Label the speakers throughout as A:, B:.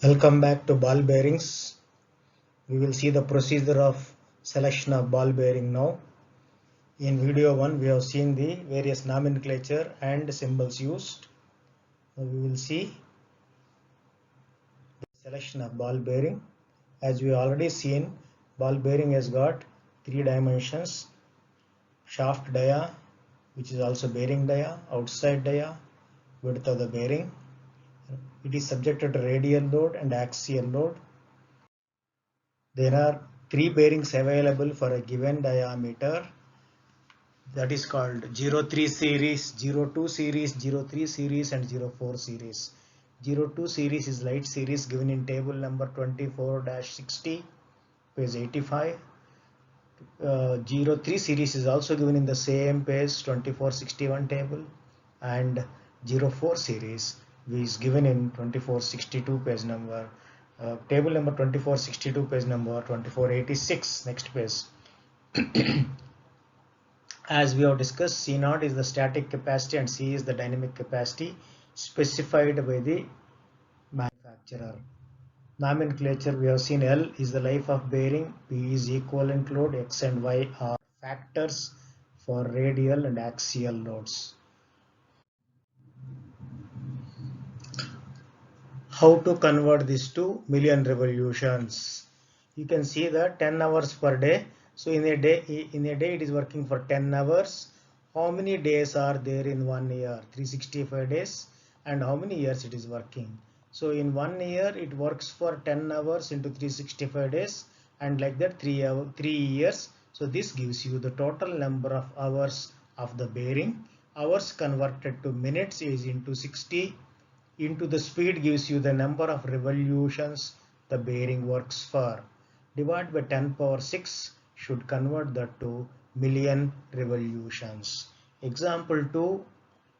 A: Welcome back to ball bearings. We will see the procedure of selection of ball bearing now. In video 1 we have seen the various nomenclature and symbols used. Now we will see the selection of ball bearing. As we already seen, ball bearing has got 3 dimensions: shaft dia, which is also bearing dia, outside dia, width of the bearing. It is subjected to radial load and axial load. There are 3 bearings available for a given diameter. That is called 03 series, 02 series, 03 series and 04 series. 02 series is light series given in table number 24-60, page 85. 03 series is also given in the same page 2461 table, and 04 series is given in 2462 page number, table number 2462 page number 2486, next page. As we have discussed, C naught is the static capacity and C is the dynamic capacity specified by the manufacturer. Nomenclature, we have seen L is the life of bearing, P is equivalent load, X and Y are factors for radial and axial loads. How to convert this to million revolutions? You can see that 10 hours per day. So in a day it is working for 10 hours. How many days are there in 1 year? 365 days. And how many years it is working? So in 1 year it works for 10 hours into 365 days, and like that 3 years. So this gives you the total number of hours of the bearing. Hours converted to minutes is into 60 into the speed gives you the number of revolutions the bearing works for. Divide by 10 power 6 should convert that to million revolutions. Example 2,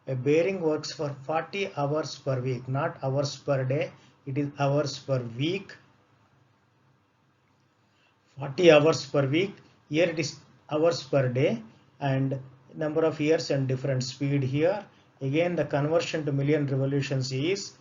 A: a bearing works for 40 hours per week, not hours per day, it is hours per week. 40 hours per week, here it is hours per day, and number of years and different speed here. Again the conversion to million revolutions is,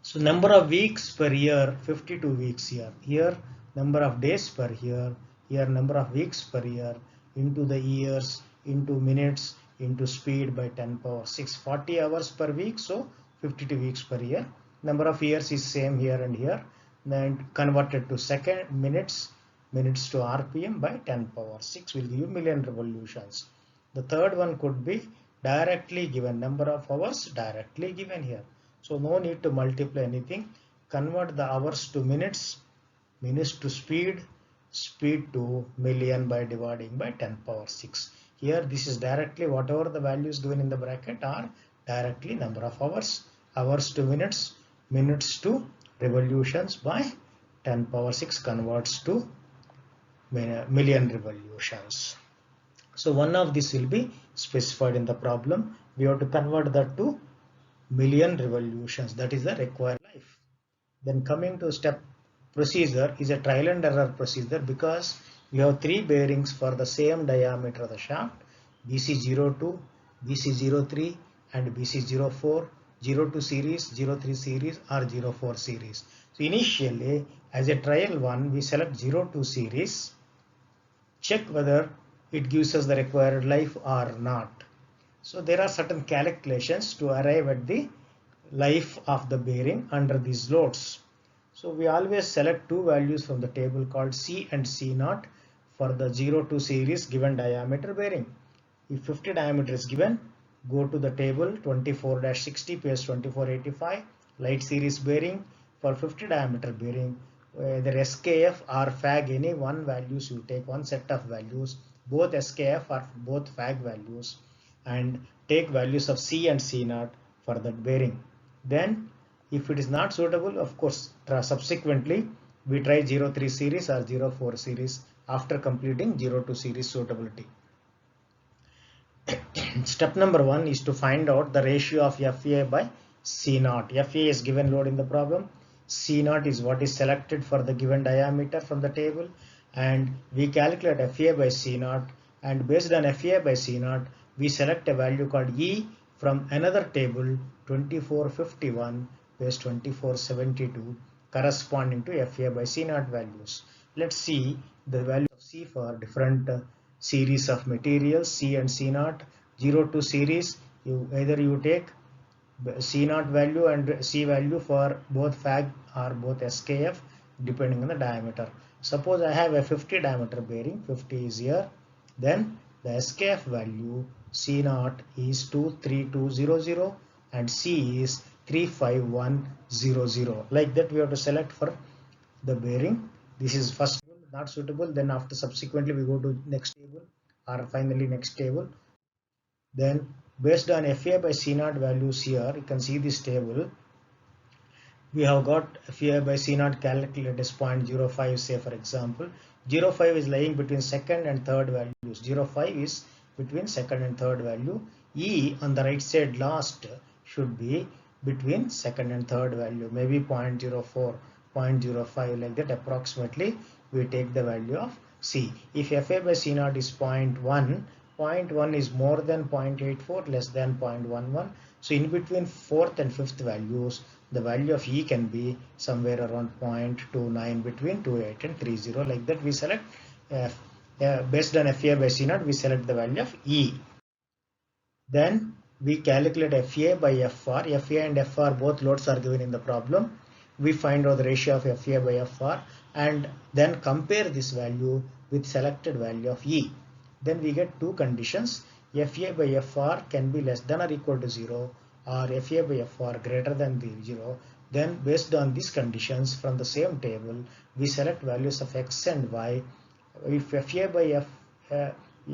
A: so number of weeks per year, 52 weeks here. Here number of days per year, here number of weeks per year, into the years, into minutes, into speed by 10 power 6. 40 hours per week, so 52 weeks per year. Number of years is same here and here. Then converted to second, minutes to RPM by 10 power 6 will give you million revolutions. The third one could be directly given, number of hours directly given here. So no need to multiply anything. Convert the hours to minutes, minutes to speed, speed to million by dividing by 10 power 6. Here this is directly whatever the values given in the bracket are directly number of hours, hours to minutes, minutes to revolutions by 10 power 6 converts to million revolutions. So one of this will be specified in the problem. We have to convert that to million revolutions, that is the required life. Then coming to step procedure is a trial and error procedure, because we have 3 bearings for the same diameter of the shaft, BC02, BC03 and BC04, 02 series, 03 series or 04 series. So initially as a trial one we select 02 series, check whether it gives us the required life or not. So there are certain calculations to arrive at the life of the bearing under these loads. So we always select 2 values from the table called C and C naught for the 02 series given diameter bearing. If 50 diameter is given, go to the table 24-60 page 2485, light series bearing for 50 diameter bearing, either SKF or FAG, any one values you take, one set of values, both SKF or both FAG values, and take values of C and C naught for that bearing. Then if it is not suitable, of course subsequently we try 03 series or 04 series after completing 02 series suitability. Step number 1 is to find out the ratio of FA by C naught. FA is given load in the problem. C naught is what is selected for the given diameter from the table, and we calculate FA by C naught, and based on FA by C naught we select a value called E from another table 2451 base 2472 corresponding to FA by C naught values. Let's see the value of C for different series of materials C and C naught. 0 to series, either you take C naught value and C value for both FAG or both SKF depending on the diameter. Suppose I have a 50 diameter bearing, 50 is here, then the SKF value C naught is 23200 and C is 35100. Like that we have to select for the bearing. This is first not suitable, then after subsequently we go to next table or finally next table. Then based on FA by C naught values here, you can see this table. We have got FA by C naught calculated as 0.05, say for example. 0.5 is lying between second and third values. 0.5 is between second and third value. E on the right side last should be between second and third value, maybe 0.04, 0.05, like that approximately we take the value of C. If FA by C naught is 0.1, 0.1 is more than 0.84, less than 0.11. So in between fourth and fifth values, the value of E can be somewhere around 0.29, between 28 and 30. Like that we select based on FA by C naught, we select the value of E. Then we calculate FA by FR. FA and FR both loads are given in the problem. We find out the ratio of FA by FR and then compare this value with selected value of E. Then we get two conditions. FA by FR can be less than or equal to 0 or FA by FR greater than 0. Then based on these conditions from the same table, we select values of X and Y. If FA by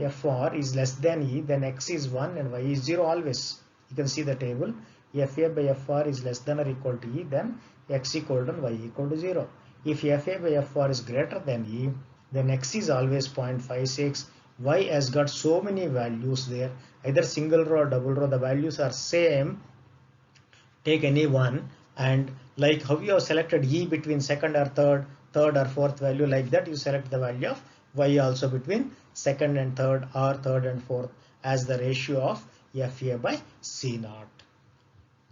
A: FR is less than E, then X is 1 and Y is 0 always. You can see the table. FA by FR is less than or equal to E, then X equal to and Y equal to 0. If FA by FR is greater than E, then X is always 0.56. Y has got so many values there, either single row or double row, the values are same. Take any one, and like how you have selected E between second or third or fourth value, like that you select the value of Y also between second and third or third and fourth as the ratio of FA by C naught.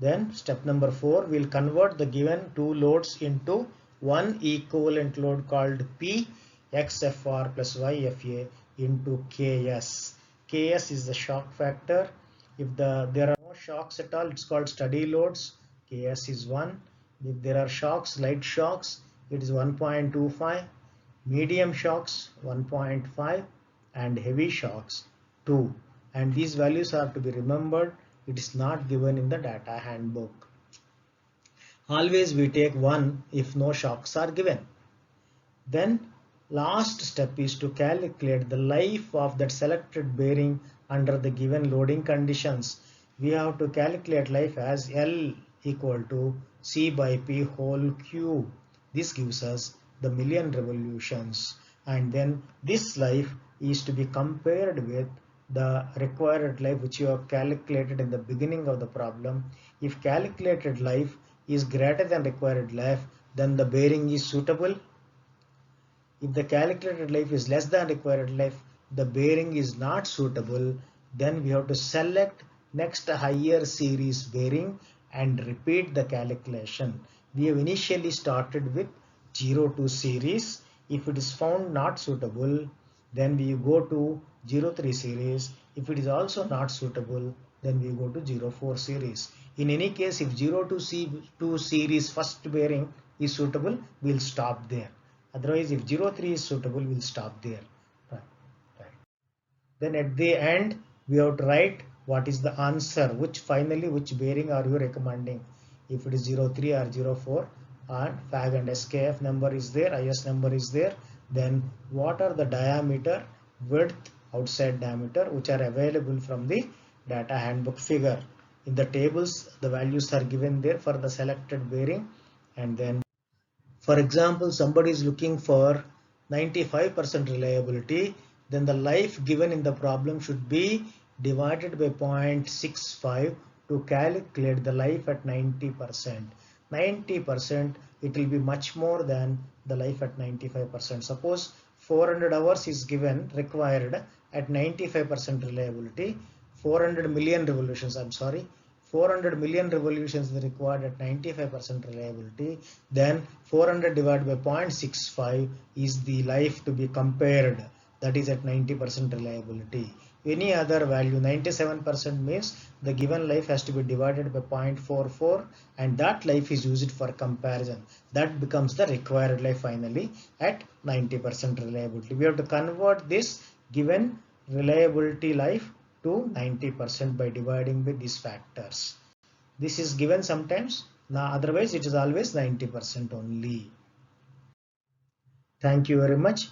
A: Then step number 4, we'll convert the given two loads into one equivalent load called P XFR plus YFA into KS. KS is the shock factor. If there are no shocks at all, it's called steady loads. KS is 1. If there are shocks, light shocks, it is 1.25. Medium shocks 1.5 and heavy shocks 2. And these values are to be remembered. It is not given in the data handbook. Always we take 1 if no shocks are given. Then last step is to calculate the life of that selected bearing under the given loading conditions. We have to calculate life as L equal to C by P whole cube. This gives us the million revolutions, and then this life is to be compared with the required life which you have calculated in the beginning of the problem. If calculated life is greater than required life, then the bearing is suitable. If the calculated life is less than required life, the bearing is not suitable. Then we have to select next higher series bearing and repeat the calculation. We have initially started with 02 series. If it is found not suitable, then we go to 03 series. If it is also not suitable, then we go to 04 series. In any case, if 02 series first bearing is suitable, we'll stop there. Otherwise, if 03 is suitable, we'll stop there. Right. Then at the end, we have to write what is the answer, which bearing are you recommending. If it is 03 or 04, and FAG and SKF number is there, IS number is there, then what are the diameter, width, outside diameter which are available from the data handbook figure. In the tables, the values are given there for the selected bearing. And then for example, somebody is looking for 95% reliability, then the life given in the problem should be divided by 0.65 to calculate the life at 90%. 90%, it will be much more than the life at 95%. Suppose 400 hours is given required at 95% reliability, 400 million revolutions, 400 million revolutions is required at 95% reliability, then 400 divided by 0.65 is the life to be compared, that is at 90% reliability. Any other value, 97% means the given life has to be divided by 0.44 and that life is used for comparison. That becomes the required life finally at 90% reliability. We have to convert this given reliability life to 90% by dividing by these factors. This is given sometimes, now otherwise it is always 90% only. Thank you very much.